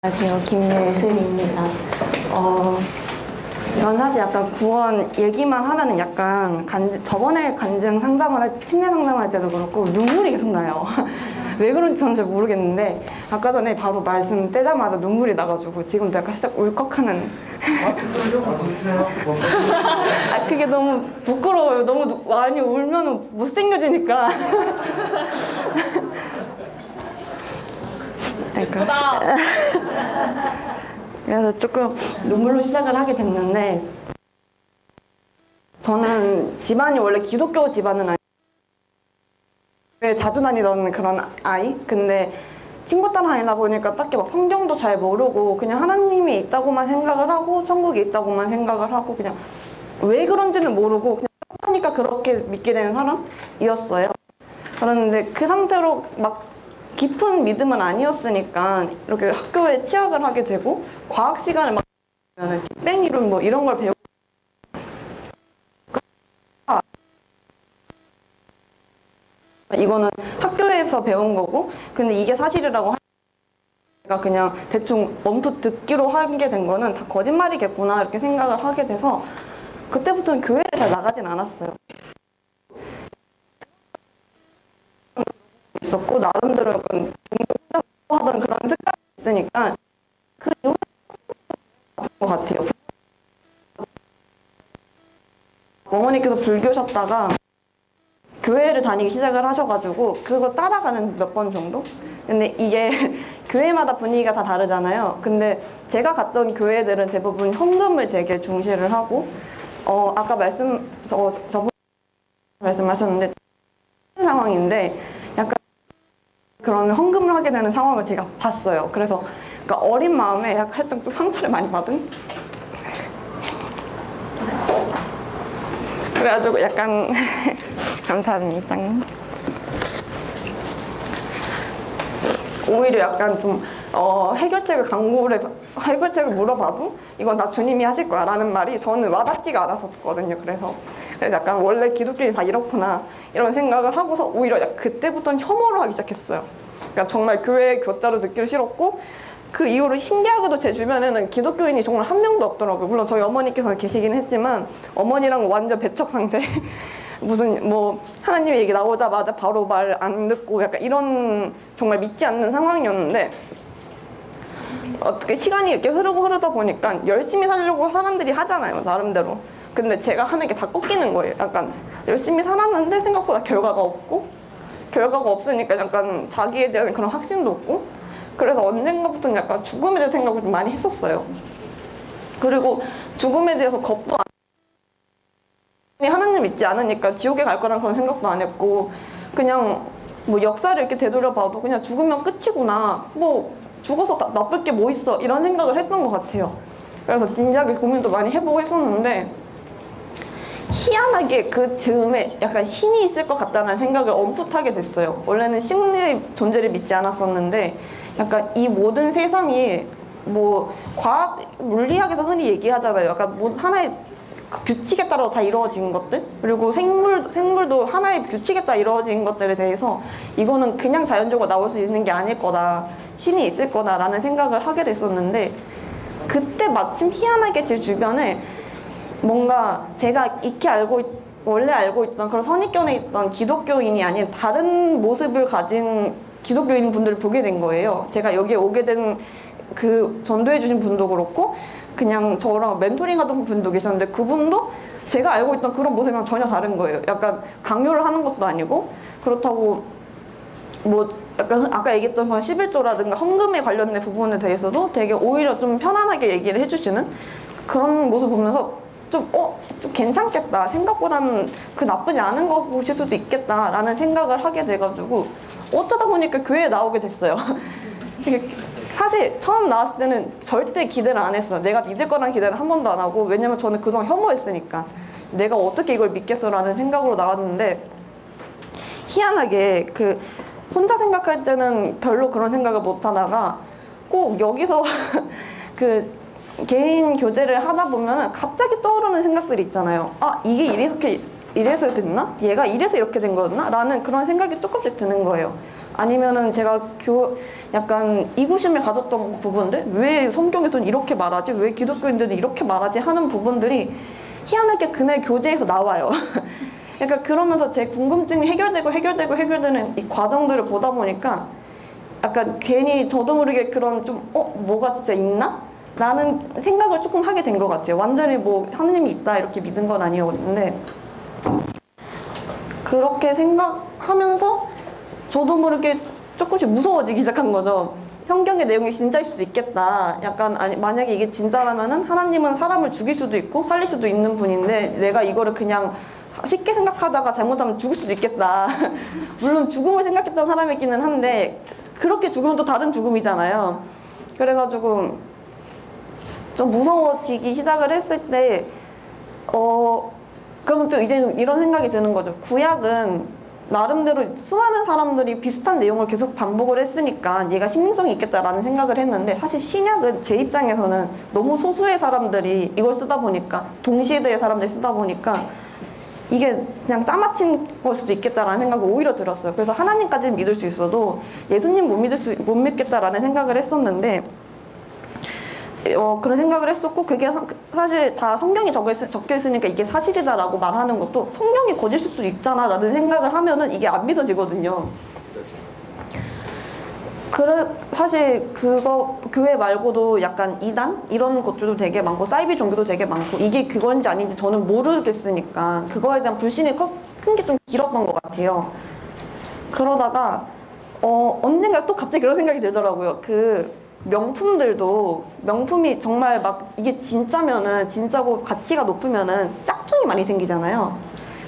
안녕하세요. 김예슬입니다. 이건 사실 약간 구원 얘기만 하면은 약간 저번에 간증 상담을 할 때, 침례 상담을 할 때도 그렇고 눈물이 계속 나요. 왜 그런지 저는 잘 모르겠는데 아까 전에 바로 말씀 떼자마자 눈물이 나가지고 지금도 약간 살짝 울컥하는. 아, 그게 너무 부끄러워요. 너무 많이 울면 못생겨지니까. 그러니까. 그래서 조금 눈물로 시작을 하게 됐는데, 저는 집안이 원래 기독교 집안은 아니에요. 자주 다니던 그런 아이? 근데 친구 따라 다니다 보니까 딱히 막 성경도 잘 모르고 그냥 하나님이 있다고만 생각을 하고 천국이 있다고만 생각을 하고 그냥 왜 그런지는 모르고 그냥 하니까 그렇게 믿게 되는 사람이었어요. 그런데 그 상태로 막 깊은 믿음은 아니었으니까 이렇게 학교에 취학을 하게 되고 과학 시간을 막 빅뱅 이론 뭐 이런 걸 배우고 이거는 학교에서 배운 거고 근데 이게 사실이라고 하니까 그냥 대충 엄투 듣기로 하게 된 거는 다 거짓말이겠구나 이렇게 생각을 하게 돼서 그때부터는 교회를 잘 나가진 않았어요. 있었고 나름대로 약간 하던 그런 습관이 있으니까 그 이유가 것 같아요. 어머니께서 불교셨다가 교회를 다니기 시작을 하셔가지고 그걸 따라가는 몇 번 정도? 근데 이게 교회마다 분위기가 다 다르잖아요. 근데 제가 갔던 교회들은 대부분 헌금을 되게 중시를 하고 아까 저분 말씀하셨는데 상황인데 약간 그런 헌금을 하게 되는 상황을 제가 봤어요. 그래서 그러니까 어린 마음에 약간 살짝 좀 상처를 많이 받은? 그래가지고 약간 감사합니다. 오히려 약간 좀 해결책을 물어봐도 이건 다 주님이 하실 거야 라는 말이 저는 와닿지가 않았었거든요. 그래서 약간 원래 기독교인이 다 이렇구나 이런 생각을 하고서 오히려 그때부터는 혐오를 하기 시작했어요. 그러니까 정말 교회 교자로 듣기를 싫었고 그 이후로 신기하게도 제 주변에는 기독교인이 정말 한 명도 없더라고요. 물론 저희 어머니께서는 계시긴 했지만 어머니랑 완전 배척 상태. 무슨 뭐 하나님 얘기 나오자마자 바로 말 안 듣고 약간 이런 정말 믿지 않는 상황이었는데 어떻게 시간이 이렇게 흐르다 보니까 열심히 살려고 사람들이 하잖아요, 나름대로. 근데 제가 하는 게 다 꺾이는 거예요. 약간 열심히 살았는데 생각보다 결과가 없으니까 약간 자기에 대한 그런 확신도 없고 그래서 언젠가부터는 약간 죽음에 대한 생각을 좀 많이 했었어요. 그리고 죽음에 대해서 겁도 하나님 믿지 않으니까 지옥에 갈 거라는 그런 생각도 안 했고 그냥 뭐 역사를 이렇게 되돌아봐도 그냥 죽으면 끝이구나 뭐 죽어서 나쁠 게 뭐 있어 이런 생각을 했던 것 같아요. 그래서 진지하게 고민도 많이 해보고 했었는데 희한하게 그 즈음에 약간 신이 있을 것 같다는 생각을 엄풋하게 됐어요. 원래는 신의 존재를 믿지 않았었는데 약간 이 모든 세상이 뭐 과학, 물리학에서 흔히 얘기하잖아요. 약간 뭐 하나의 규칙에 따라 다 이루어진 것들 그리고 생물도 하나의 규칙에 따라 이루어진 것들에 대해서 이거는 그냥 자연적으로 나올 수 있는 게 아닐 거다 신이 있을 거다 라는 생각을 하게 됐었는데 그때 마침 희한하게 제 주변에 뭔가 제가 원래 알고 있던 그런 선입견에 있던 기독교인이 아닌 다른 모습을 가진 기독교인 분들을 보게 된 거예요. 제가 여기에 오게 된 그 전도해 주신 분도 그렇고 그냥 저랑 멘토링 하던 분도 계셨는데 그분도 제가 알고 있던 그런 모습이랑 전혀 다른 거예요. 약간 강요를 하는 것도 아니고 그렇다고 뭐 약간 아까 얘기했던 그런 11조라든가 헌금에 관련된 부분에 대해서도 되게 오히려 좀 편안하게 얘기를 해주시는 그런 모습 보면서 좀 괜찮겠다. 생각보다는 그 나쁘지 않은 것일 수도 있겠다라는 생각을 하게 돼가지고 어쩌다 보니까 교회에 나오게 됐어요. 사실 처음 나왔을 때는 절대 기대를 안 했어요. 내가 믿을 거라는 기대를 한 번도 안 하고 왜냐면 저는 그동안 혐오했으니까 내가 어떻게 이걸 믿겠어라는 생각으로 나왔는데 희한하게 혼자 생각할 때는 별로 그런 생각을 못 하다가 꼭 여기서 개인 교제를 하다 보면 갑자기 떠오르는 생각들이 있잖아요. 아, 이게 이렇게 이래서 됐나? 얘가 이래서 이렇게 된 거였나? 라는 그런 생각이 조금씩 드는 거예요. 아니면은 제가 약간 이구심을 가졌던 부분들, 왜 성경에서는 이렇게 말하지? 왜 기독교인들은 이렇게 말하지? 하는 부분들이 희한하게 그날 교재에서 나와요. 약간 그러면서 제 궁금증이 해결되는 이 과정들을 보다 보니까 약간 괜히 저도 모르게 그런 좀 뭐가 진짜 있나? 라는 생각을 조금 하게 된 것 같아요. 완전히 뭐 하느님이 있다 이렇게 믿은 건 아니었는데 그렇게 생각하면서 저도 모르게 조금씩 무서워지기 시작한 거죠. 성경의 내용이 진짜일 수도 있겠다. 약간 아니 만약에 이게 진짜라면은 하나님은 사람을 죽일 수도 있고 살릴 수도 있는 분인데 내가 이거를 그냥 쉽게 생각하다가 잘못하면 죽을 수도 있겠다. 물론 죽음을 생각했던 사람이기는 한데 그렇게 죽으면 또 다른 죽음이잖아요. 그래가지고 좀 무서워지기 시작을 했을 때 그러면 또 이제 이런 생각이 드는 거죠. 구약은 나름대로 수많은 사람들이 비슷한 내용을 계속 반복을 했으니까 얘가 신빙성이 있겠다라는 생각을 했는데 사실 신약은 제 입장에서는 너무 소수의 사람들이 이걸 쓰다 보니까 동시대의 사람들이 쓰다 보니까 이게 그냥 짜맞힌 걸 수도 있겠다라는 생각이 오히려 들었어요. 그래서 하나님까지는 믿을 수 있어도 예수님 못 믿겠다라는 생각을 했었는데 그런 생각을 했었고 그게 사실 다 성경이 적혀 있으니까 이게 사실이다라고 말하는 것도 성경이 거짓일 수도 있잖아 라는 생각을 하면은 이게 안 믿어지거든요. 사실 그거 교회 말고도 약간 이단 이런 것들도 되게 많고 사이비 종교도 되게 많고 이게 그건지 아닌지 저는 모르겠으니까 그거에 대한 불신이 큰 게 좀 길었던 것 같아요. 그러다가 언젠가 또 갑자기 그런 생각이 들더라고요. 명품이 정말 막 이게 진짜면은 진짜고 가치가 높으면은 짝퉁이 많이 생기잖아요.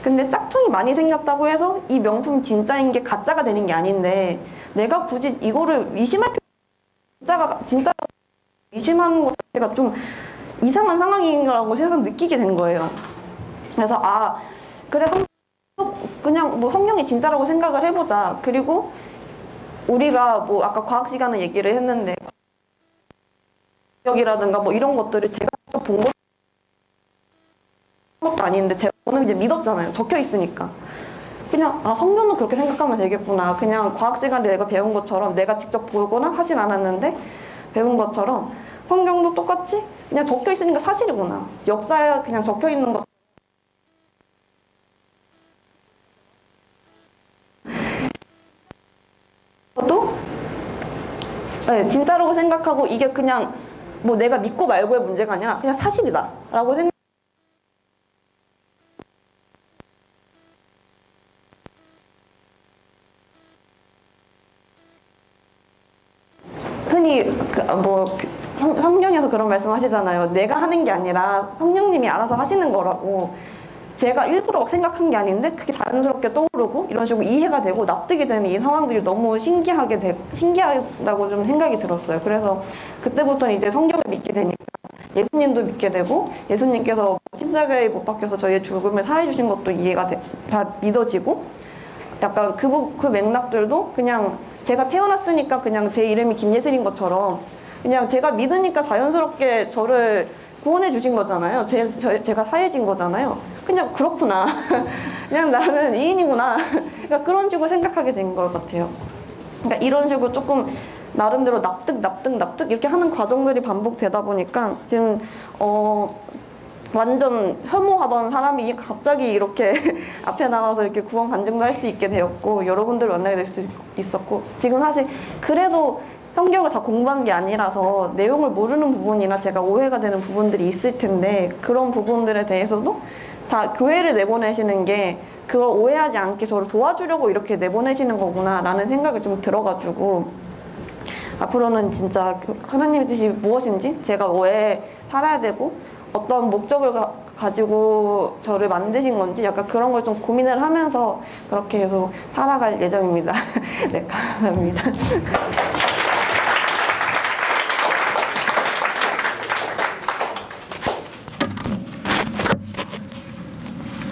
근데 짝퉁이 많이 생겼다고 해서 이 명품이 진짜인 게 가짜가 되는 게 아닌데 내가 굳이 이거를 의심할 진짜 의심하는 것 자체가 좀 이상한 상황인 거라고 세상 느끼게 된 거예요. 그래서 그래 그냥 뭐 성경이 진짜라고 생각을 해보자. 그리고 우리가 뭐 아까 과학 시간에 얘기를 했는데 이라든가 뭐 이런 것들을 제가 본 것도 아닌데 저는 이제 믿었잖아요. 적혀 있으니까. 그냥 성경도 그렇게 생각하면 되겠구나. 그냥 과학 시간에 내가 배운 것처럼 내가 직접 보거나 하진 않았는데 배운 것처럼 성경도 똑같이 그냥 적혀 있으니까 사실이구나. 역사에 그냥 적혀 있는 것. 저도 네, 진짜라고 생각하고 이게 그냥 뭐 내가 믿고 말고의 문제가 아니라 그냥 사실이다 라고 생각. 흔히 성경에서 그런 말씀 하시잖아요. 내가 하는 게 아니라 성령님이 알아서 하시는 거라고. 제가 일부러 생각한 게 아닌데 그게 자연스럽게 떠오르고 이런 식으로 이해가 되고 납득이 되는 이 상황들이 너무 신기하다고 좀 생각이 들었어요. 그래서 그때부터는 이제 성경을 믿게 되니까 예수님도 믿게 되고 예수님께서 십자가에 못 박혀서 저희의 죽음을 사해 주신 것도 이해가 다 믿어지고 약간 그 맥락들도 그냥 제가 태어났으니까 그냥 제 이름이 김예슬인 것처럼 그냥 제가 믿으니까 자연스럽게 저를 구원해 주신 거잖아요. 제가 사해진 거잖아요. 그냥 그렇구나. 그냥 나는 이인이구나. 그러니까 그런 식으로 생각하게 된 것 같아요. 그러니까 이런 식으로 조금 나름대로 납득 이렇게 하는 과정들이 반복되다 보니까 지금 완전 혐오하던 사람이 갑자기 이렇게 앞에 나와서 이렇게 구원 간증도 할 수 있게 되었고 여러분들을 만나게 될 수 있었고 지금 사실 그래도 성경을 다 공부한 게 아니라서 내용을 모르는 부분이나 제가 오해가 되는 부분들이 있을 텐데 그런 부분들에 대해서도 다 교회를 내보내시는 게 그걸 오해하지 않게 저를 도와주려고 이렇게 내보내시는 거구나 라는 생각이 좀 들어가지고 앞으로는 진짜 하나님의 뜻이 무엇인지 제가 왜 살아야 되고 어떤 목적을 가지고 저를 만드신 건지 약간 그런 걸 좀 고민을 하면서 그렇게 계속 살아갈 예정입니다. 네, 감사합니다.